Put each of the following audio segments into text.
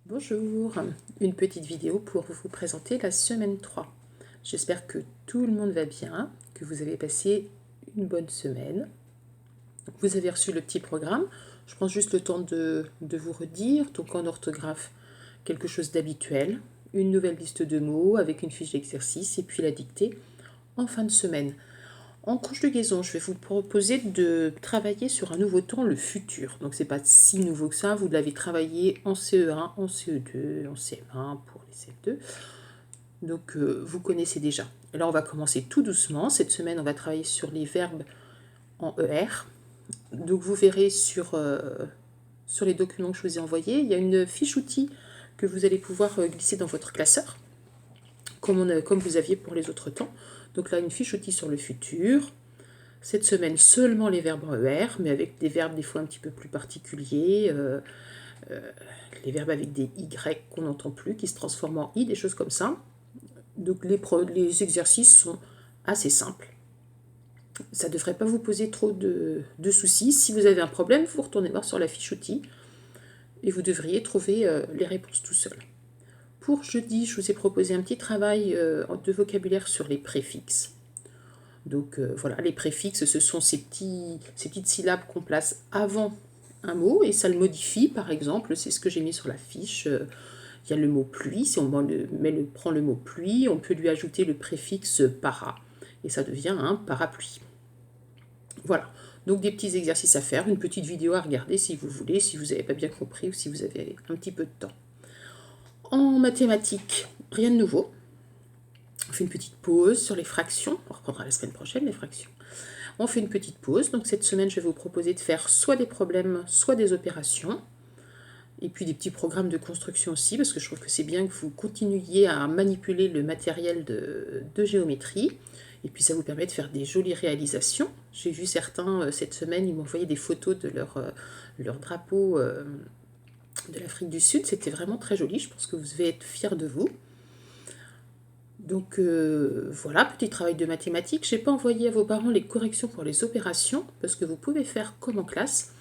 Bonjour, une petite vidéo pour vous présenter la semaine 3. J'espère que tout le monde va bien, que vous avez passé une bonne semaine. Vous avez reçu le petit programme. Je prends juste le temps de vous redire. Donc en orthographe, quelque chose d'habituel, une nouvelle liste de mots avec une fiche d'exercice et puis la dictée en fin de semaine. En couche de liaison, je vais vous proposer de travailler sur un nouveau temps, le futur. Donc c'est pas si nouveau que ça, vous l'avez travaillé en CE1, en CE2, en CM1 pour les CM2. Donc vous connaissez déjà. Et là on va commencer tout doucement. Cette semaine on va travailler sur les verbes en ER. Donc vous verrez sur les documents que je vous ai envoyés, il y a une fiche outil que vous allez pouvoir glisser dans votre classeur, comme vous aviez pour les autres temps. Donc là une fiche outil sur le futur. Cette semaine, seulement les verbes en ER, mais avec des verbes des fois un petit peu plus particuliers, les verbes avec des Y qu'on n'entend plus, qui se transforment en I, des choses comme ça. Donc les exercices sont assez simples. Ça ne devrait pas vous poser trop de soucis. Si vous avez un problème, vous retournez voir sur la fiche outil et vous devriez trouver les réponses tout seul. Pour jeudi, je vous ai proposé un petit travail de vocabulaire sur les préfixes. Donc voilà, les préfixes, ce sont ces petites syllabes qu'on place avant un mot et ça le modifie. Par exemple, c'est ce que j'ai mis sur la fiche. Il y a le mot pluie. Si on prend le mot pluie, on peut lui ajouter le préfixe para et ça devient un parapluie. Voilà. Donc des petits exercices à faire, une petite vidéo à regarder si vous voulez, si vous n'avez pas bien compris ou si vous avez un petit peu de temps. En mathématiques, rien de nouveau. On fait une petite pause sur les fractions. On reprendra la semaine prochaine les fractions. On fait une petite pause. Donc cette semaine, je vais vous proposer de faire soit des problèmes, soit des opérations. Et puis des petits programmes de construction aussi, parce que je trouve que c'est bien que vous continuiez à manipuler le matériel de géométrie. Et puis ça vous permet de faire des jolies réalisations. J'ai vu certains cette semaine, ils m'ont envoyé des photos de leur drapeau de l'Afrique du Sud. C'était vraiment très joli. Je pense que vous devez être fiers de vous. Donc voilà, petit travail de mathématiques. Je n'ai pas envoyé à vos parents les corrections pour les opérations, parce que vous pouvez faire comme en classe.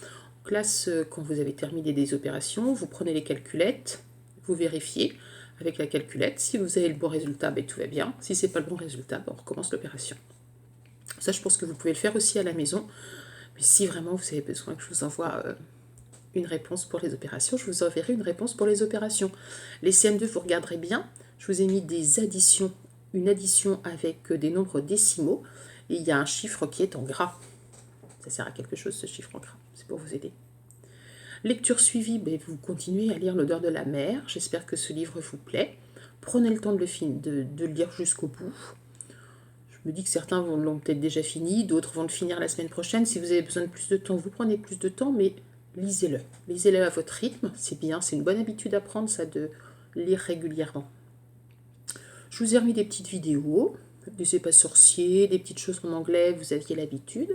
En classe, quand vous avez terminé des opérations, vous prenez les calculettes, vous vérifiez avec la calculette. Si vous avez le bon résultat, ben, tout va bien. Si ce n'est pas le bon résultat, ben, on recommence l'opération. Ça, je pense que vous pouvez le faire aussi à la maison. Mais si vraiment vous avez besoin que je vous envoie une réponse pour les opérations, je vous enverrai une réponse pour les opérations. Les CM2, vous regarderez bien. Je vous ai mis des additions, une addition avec des nombres décimaux. Et il y a un chiffre qui est en gras. Ça sert à quelque chose, ce chiffre en gras. C'est pour vous aider. Lecture suivie, ben, vous continuez à lire L'odeur de la mer. J'espère que ce livre vous plaît. Prenez le temps de le lire jusqu'au bout. Je me dis que certains l'ont peut-être déjà fini, d'autres vont le finir la semaine prochaine. Si vous avez besoin de plus de temps, vous prenez plus de temps, mais lisez-le. Lisez-le à votre rythme, c'est bien, c'est une bonne habitude à prendre, ça, de lire régulièrement. Je vous ai remis des petites vidéos, des C'est pas sorcier, des petites choses en anglais, vous aviez l'habitude.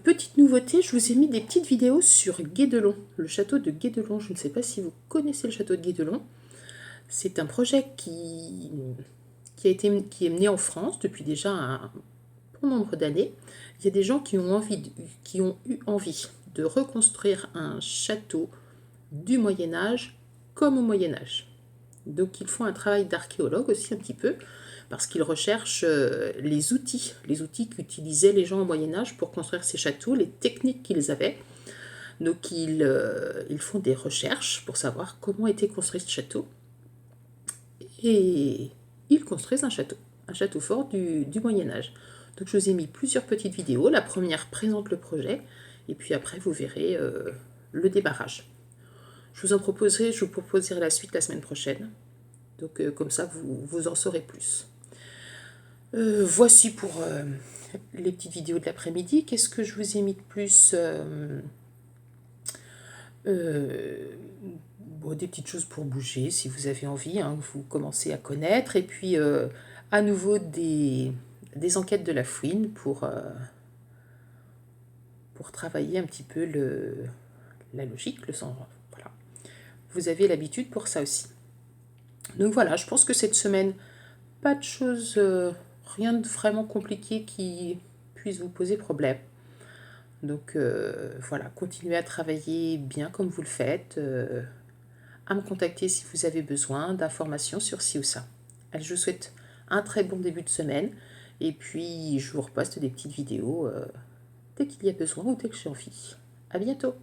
Petite nouveauté, je vous ai mis des petites vidéos sur Guédelon, le château de Guédelon. Je ne sais pas si vous connaissez le château de Guédelon. C'est un projet qui est mené en France depuis déjà un bon nombre d'années. Il y a des gens qui ont eu envie de reconstruire un château du Moyen Âge comme au Moyen Âge. Donc ils font un travail d'archéologue aussi un petit peu, parce qu'ils recherchent les outils qu'utilisaient les gens au Moyen Âge pour construire ces châteaux, les techniques qu'ils avaient. Donc ils font des recherches pour savoir comment était construit ce château. Et ils construisent un château fort du Moyen Âge. Donc je vous ai mis plusieurs petites vidéos. La première présente le projet, et puis après vous verrez le débarrage. Je vous proposerai la suite la semaine prochaine. Donc comme ça vous en saurez plus. Voici pour les petites vidéos de l'après-midi. Qu'est-ce que je vous ai mis de plus bon, des petites choses pour bouger si vous avez envie, hein, vous commencez à connaître. Et puis à nouveau des enquêtes de la fouine pour travailler un petit peu la logique, le sens. Voilà. Vous avez l'habitude pour ça aussi. Donc voilà, je pense que cette semaine, pas de choses, rien de vraiment compliqué qui puisse vous poser problème. Donc voilà, continuez à travailler bien comme vous le faites, à me contacter si vous avez besoin d'informations sur ci ou ça. Allez, je vous souhaite un très bon début de semaine et puis je vous reposte des petites vidéos dès qu'il y a besoin ou dès que j'ai envie. À bientôt!